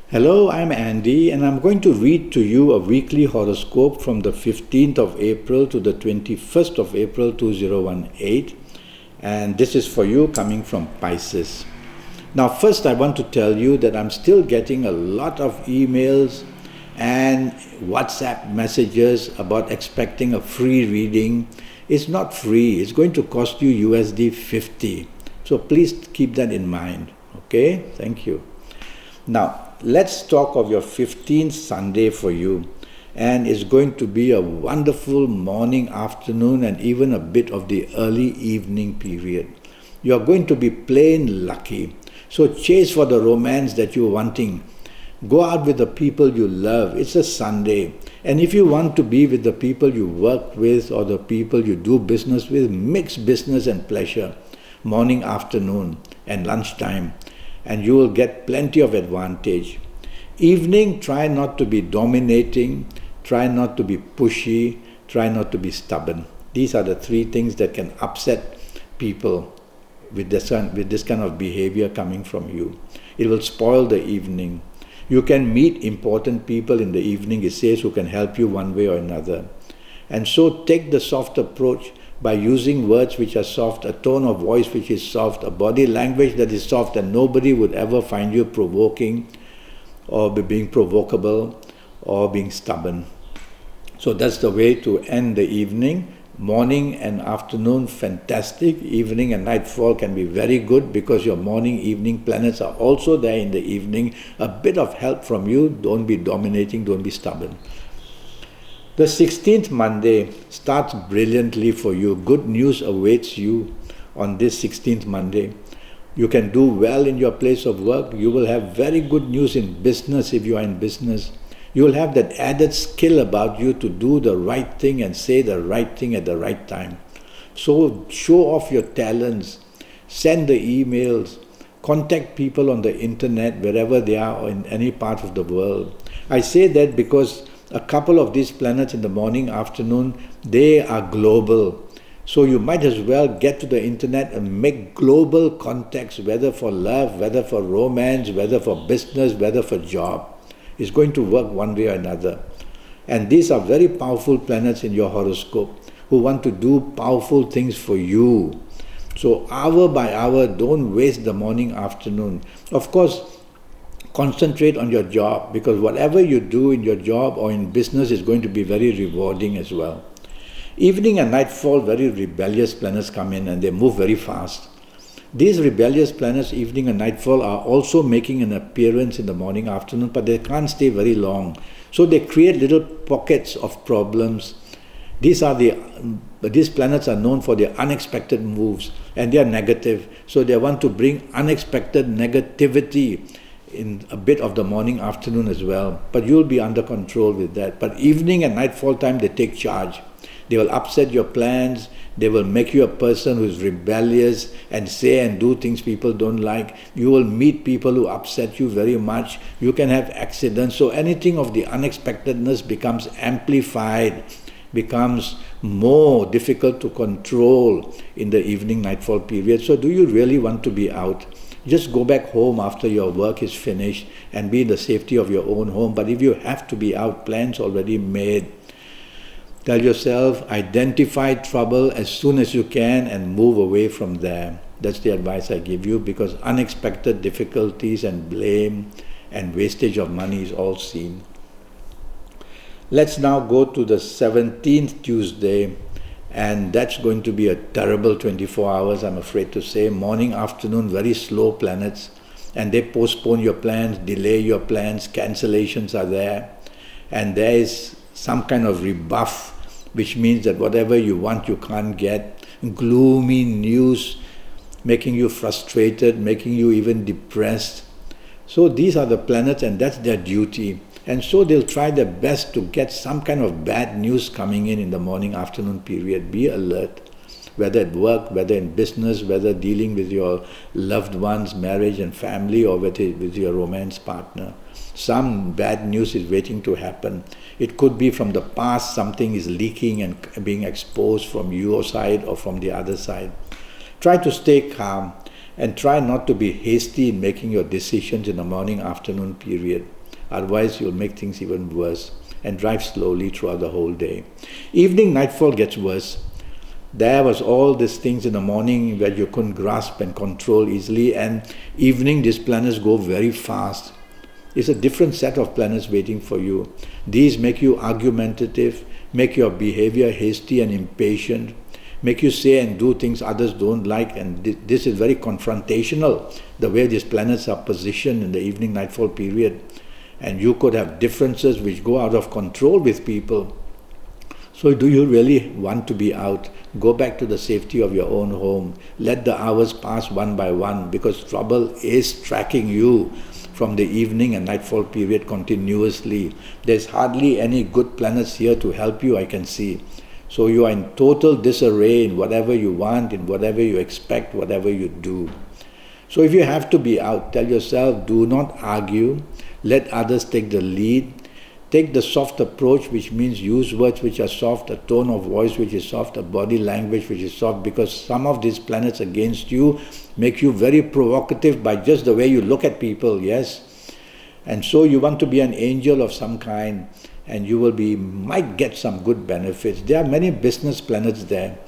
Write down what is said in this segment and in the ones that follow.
Hello, I'm Andy, and I'm going to read to you a weekly horoscope from the 15th of April to the 21st of April 2018. And this is for you coming from Pisces. Now, first, I want to tell you that I'm still getting a lot of emails and WhatsApp messages about expecting a free reading. It's not free, it's going to cost you USD 50. So please keep that in mind. Okay, thank you. Now, let's talk of your 15th Sunday for you. And it's going to be a wonderful morning, afternoon, and even a bit of the early evening period. You're going to be plain lucky. So chase for the romance that you're wanting. Go out with the people you love. It's a Sunday. And if you want to be with the people you work with or the people you do business with, mix business and pleasure. Morning, afternoon, and lunchtime. And you will get plenty of advantage. Evening, try not to be dominating, try not to be pushy, try not to be stubborn. These are the three things that can upset people with this kind of behavior coming from you. It will spoil the evening. You can meet important people in the evening, it says, who can help you one way or another. And so take the soft approach by using words which are soft, a tone of voice which is soft, a body language that is soft, and nobody would ever find you provoking or being provocable or being stubborn. So that's the way to end the evening. Morning and afternoon, fantastic. Evening and nightfall can be very good because your morning, evening planets are also there in the evening. A bit of help from you. Don't be dominating, don't be stubborn. The 16th Monday starts brilliantly for you. Good news awaits you on this 16th Monday. You can do well in your place of work. You will have very good news in business if you are in business. You will have that added skill about you to do the right thing and say the right thing at the right time. So show off your talents. Send the emails. Contact people on the internet wherever they are or in any part of the world. I say that because a couple of these planets in the morning, afternoon, they are global. So you might as well get to the internet and make global contacts, whether for love, whether for romance, whether for business, whether for job. It's going to work one way or another. And these are very powerful planets in your horoscope who want to do powerful things for you. So hour by hour, don't waste the morning, afternoon. Of course, concentrate on your job, because whatever you do in your job or in business is going to be very rewarding as well. Evening and nightfall, very rebellious planets come in and they move very fast. These rebellious planets, evening and nightfall, are also making an appearance in the morning, afternoon, but they can't stay very long. So they create little pockets of problems. These planets are known for their unexpected moves, and they are negative. So they want to bring unexpected negativity in a bit of the morning, afternoon as well. But you'll be under control with that. But evening and nightfall time, they take charge. They will upset your plans. They will make you a person who is rebellious and say and do things people don't like. You will meet people who upset you very much. You can have accidents. So anything of the unexpectedness becomes amplified, becomes more difficult to control in the evening nightfall period. So do you really want to be out? Just go back home after your work is finished and be in the safety of your own home. But if you have to be out, plans already made. Tell yourself, identify trouble as soon as you can and move away from there. That's the advice I give you, because unexpected difficulties and blame and wastage of money is all seen. Let's now go to the 17th Tuesday, and that's going to be a terrible 24 hours, I'm afraid to say. Morning, afternoon, very slow planets, and they postpone your plans, delay your plans, cancellations are there, and there is some kind of rebuff, which means that whatever you want you can't get. Gloomy news, making you frustrated, making you even depressed. So these are the planets, and that's their duty. And so they'll try their best to get some kind of bad news coming in the morning, afternoon period. Be alert, whether at work, whether in business, whether dealing with your loved ones, marriage and family, or with your romance partner. Some bad news is waiting to happen. It could be from the past, something is leaking and being exposed from your side or from the other side. Try to stay calm And try not to be hasty in making your decisions in the morning-afternoon period. Otherwise, you'll make things even worse. And drive slowly throughout the whole day. Evening nightfall gets worse. There was all these things in the morning where you couldn't grasp and control easily, and evening these planets go very fast. It's a different set of planets waiting for you. These make you argumentative, make your behavior hasty and impatient, make you say and do things others don't like, and this is very confrontational, the way these planets are positioned in the evening nightfall period. And you could have differences which go out of control with people. So do you really want to be out? Go back to the safety of your own home. Let the hours pass one by one, because trouble is tracking you from the evening and nightfall period continuously. There's hardly any good planets here to help you, I can see. So you are in total disarray in whatever you want, in whatever you expect, whatever you do. So if you have to be out, tell yourself, do not argue. Let others take the lead. Take the soft approach, which means use words which are soft, a tone of voice which is soft, a body language which is soft, because some of these planets against you make you very provocative by just the way you look at people, yes? And so you want to be an angel of some kind, and you might get some good benefits. There are many business planets there.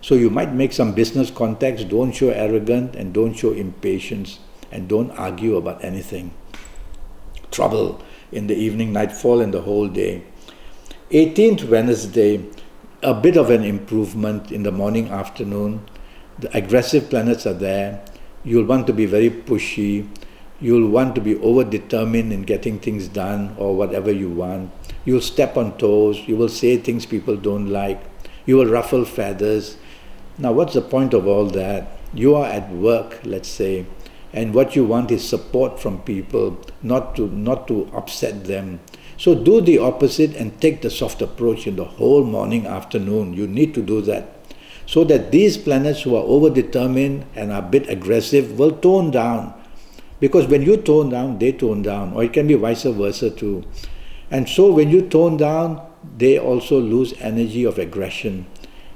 So you might make some business contacts. Don't show arrogance and don't show impatience, and don't argue about anything. Trouble in the evening, nightfall, and the whole day. 18th Wednesday, a bit of an improvement in the morning, afternoon. The aggressive planets are there. You'll want to be very pushy. You'll want to be over-determined in getting things done or whatever you want. You'll step on toes. You will say things people don't like. You will ruffle feathers. Now, what's the point of all that? You are at work, let's say, and what you want is support from people, not to upset them. So do the opposite and take the soft approach in the whole morning, afternoon. You need to do that. So that these planets who are over-determined and are a bit aggressive will tone down. Because when you tone down, they tone down. Or it can be vice versa too. And so when you tone down, they also lose energy of aggression.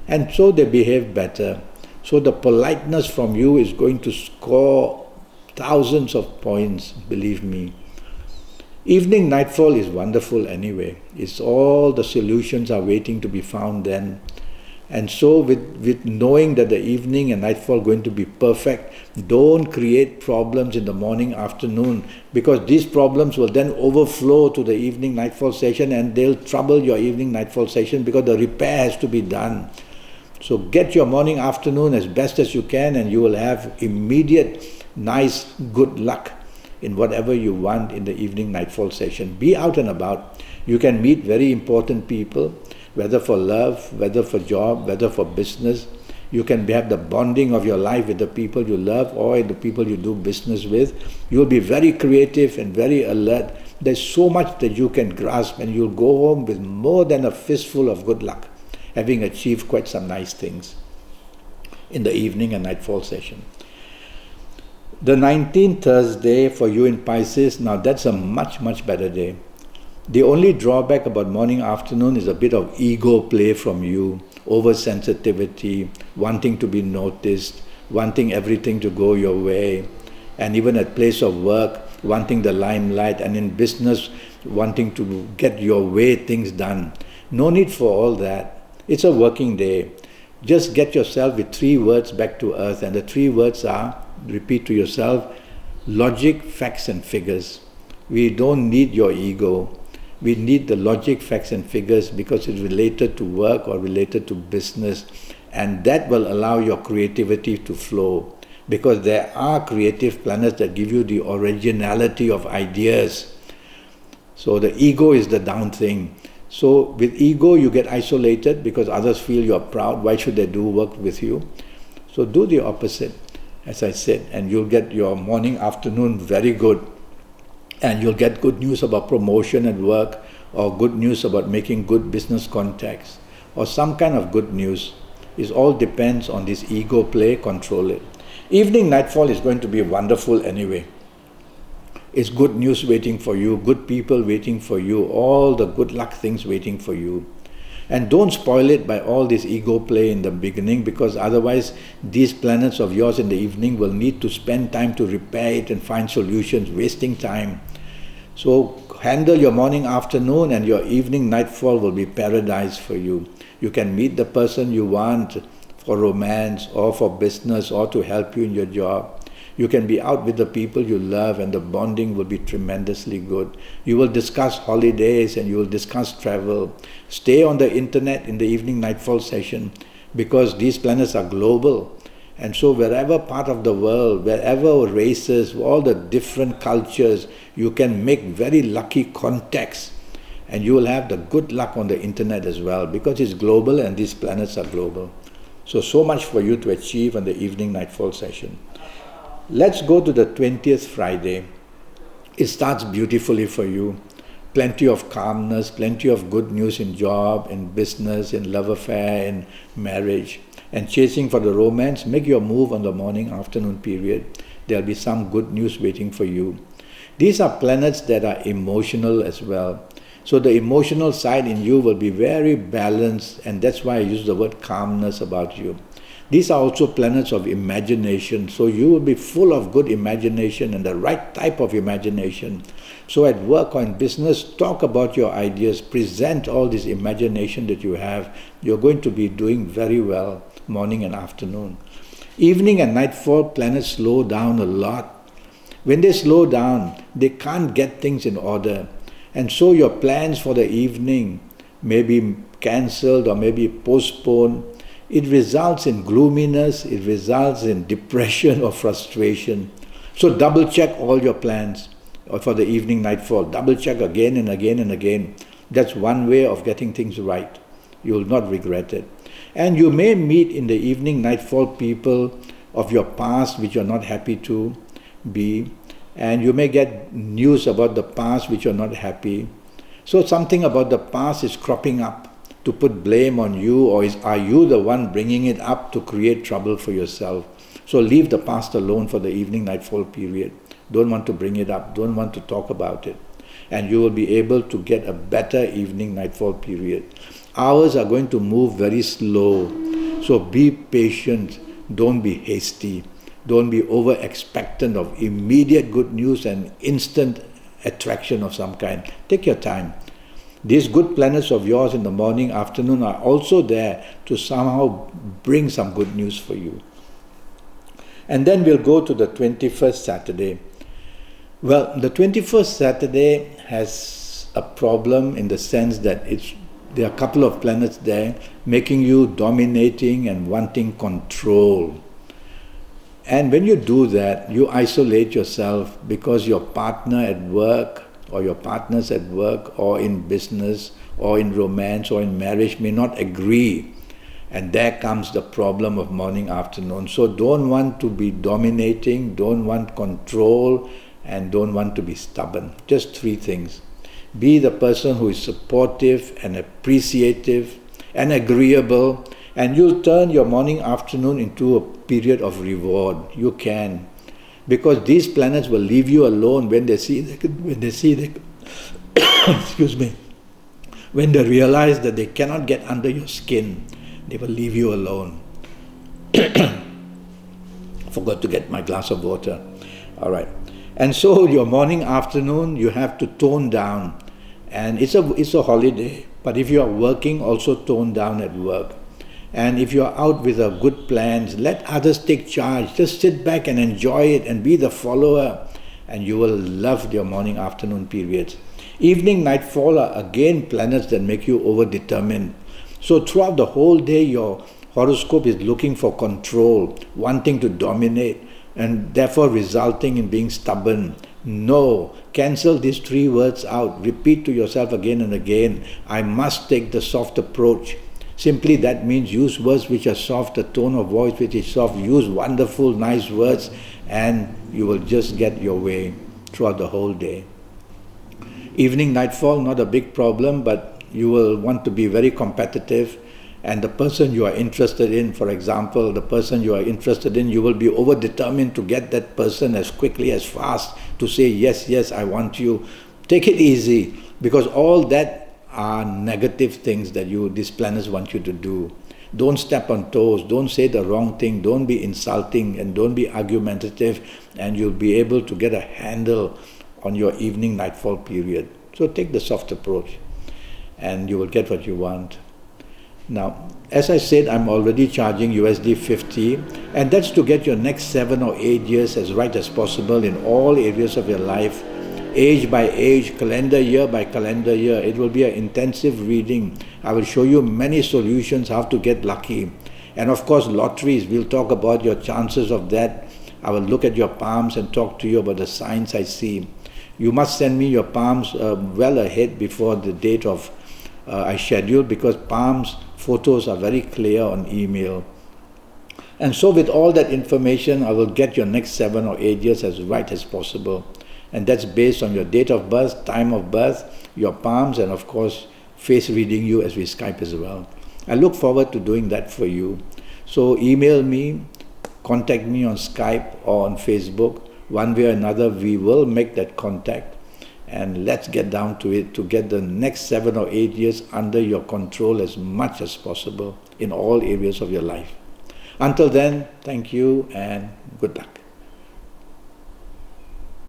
And so they behave better. So the politeness from you is going to score thousands of points, believe me. Evening nightfall is wonderful anyway. It's all the solutions are waiting to be found then. And so with knowing that the evening and nightfall are going to be perfect, don't create problems in the morning, afternoon, because these problems will then overflow to the evening nightfall session, and they'll trouble your evening nightfall session because the repair has to be done. So get your morning, afternoon as best as you can, and you will have immediate, nice, good luck in whatever you want in the evening nightfall session. Be out and about. You can meet very important people, whether for love, whether for job, whether for business. You can have the bonding of your life with the people you love or the people you do business with. You will be very creative and very alert. There's so much that you can grasp, and you'll go home with more than a fistful of good luck, having achieved quite some nice things in the evening and nightfall session. The 19th Thursday for you in Pisces, now that's a much, much better day. The only drawback about morning, afternoon is a bit of ego play from you, oversensitivity, wanting to be noticed, wanting everything to go your way, and even at place of work, wanting the limelight, and in business, wanting to get your way things done. No need for all that. It's a working day. Just get yourself with 3 words back to earth, and the 3 words are, repeat to yourself, logic, facts and figures. We don't need your ego. We need the logic, facts and figures because it's related to work or related to business, and that will allow your creativity to flow, because there are creative planets that give you the originality of ideas. So the ego is the down thing. So with ego you get isolated because others feel you're proud. Why should they do work with you? So do the opposite, as I said, and you'll get your morning, afternoon very good. And you'll get good news about promotion at work, or good news about making good business contacts, or some kind of good news. It all depends on this ego play. Control it. Evening nightfall is going to be wonderful anyway. It's good news waiting for you, good people waiting for you, all the good luck things waiting for you. And don't spoil it by all this ego play in the beginning, because otherwise these planets of yours in the evening will need to spend time to repair it and find solutions, wasting time. So handle your morning, afternoon, and your evening, nightfall will be paradise for you. You can meet the person you want for romance or for business or to help you in your job. You can be out with the people you love and the bonding will be tremendously good. You will discuss holidays and you will discuss travel. Stay on the internet in the evening nightfall session, because these planets are global. And so wherever part of the world, wherever races, all the different cultures, you can make very lucky contacts. And you will have the good luck on the internet as well, because it's global and these planets are global. So much for you to achieve on the evening nightfall session. Let's go to the 20th Friday. It starts beautifully for you. Plenty of calmness, plenty of good news in job, in business, in love affair, in marriage. And chasing for the romance, make your move on the morning, afternoon period. There'll be some good news waiting for you. These are planets that are emotional as well. So the emotional side in you will be very balanced, and that's why I use the word calmness about you. These are also planets of imagination, so you will be full of good imagination and the right type of imagination. So at work or in business, talk about your ideas, present all this imagination that you have. You're going to be doing very well morning and afternoon. Evening and nightfall, planets slow down a lot. When they slow down, they can't get things in order. And so your plans for the evening may be cancelled or maybe postponed. It results in gloominess, it results in depression or frustration. So double check all your plans for the evening nightfall. Double check again and again and again. That's one way of getting things right. You will not regret it. And you may meet in the evening nightfall people of your past which you're not happy to be. And you may get news about the past which you're not happy. So something about the past is cropping up to put blame on you, or are you the one bringing it up to create trouble for yourself? So leave the past alone for the evening nightfall period. Don't want to bring it up, don't want to talk about it. And you will be able to get a better evening nightfall period. Hours are going to move very slow. So be patient, don't be hasty. Don't be over expectant of immediate good news and instant attraction of some kind. Take your time. These good planets of yours in the morning, afternoon are also there to somehow bring some good news for you. And then we'll go to the 21st Saturday. Well, the 21st Saturday has a problem in the sense that there are a couple of planets there making you dominating and wanting control. And when you do that, you isolate yourself because your partner at work or your partners at work or in business or in romance or in marriage may not agree. And there comes the problem of morning, afternoon. So don't want to be dominating, don't want control, and don't want to be stubborn. Just three things. Be the person who is supportive and appreciative and agreeable, and you'll turn your morning, afternoon into a period of reward. You can. Because these planets will leave you alone when they see excuse me, when they realize that they cannot get under your skin, they will leave you alone. Forgot to get my glass of water. All right. And so your morning, afternoon, you have to tone down. And it's a holiday. But if you are working, also tone down at work. And if you are out with a good plans, let others take charge. Just sit back and enjoy it and be the follower. And you will love your morning, afternoon periods. Evening, nightfall are again planets that make you over-determined. So throughout the whole day, your horoscope is looking for control, wanting to dominate, and therefore resulting in being stubborn. No, cancel these three words out. Repeat to yourself again and again, I must take the soft approach. Simply that means use words which are soft, a tone of voice which is soft, use wonderful, nice words, and you will just get your way throughout the whole day. Evening, nightfall, not a big problem, but you will want to be very competitive, and the person you are interested in, for example, the person you are interested in, you will be over-determined to get that person as quickly, as fast, to say, yes, yes, I want you. Take it easy, because all that are negative things that these planets want you to do. Don't step on toes, don't say the wrong thing, don't be insulting, and don't be argumentative, and you'll be able to get a handle on your evening nightfall period. So take the soft approach and you will get what you want. Now, as I said, I'm already charging USD 50, and that's to get your next 7 or 8 years as right as possible in all areas of your life, age by age, calendar year by calendar year. It will be an intensive reading. I will show you many solutions how to get lucky. And of course, lotteries, we'll talk about your chances of that. I will look at your palms and talk to you about the signs I see. You must send me your palms well ahead before the date of I schedule, because palms photos are very clear on email. And so with all that information, I will get your next 7 or 8 years as right as possible. And that's based on your date of birth, time of birth, your palms, and of course, face reading you as we Skype as well. I look forward to doing that for you. So email me, contact me on Skype or on Facebook. One way or another, we will make that contact. And let's get down to it to get the next 7 or 8 years under your control as much as possible in all areas of your life. Until then, thank you and good luck.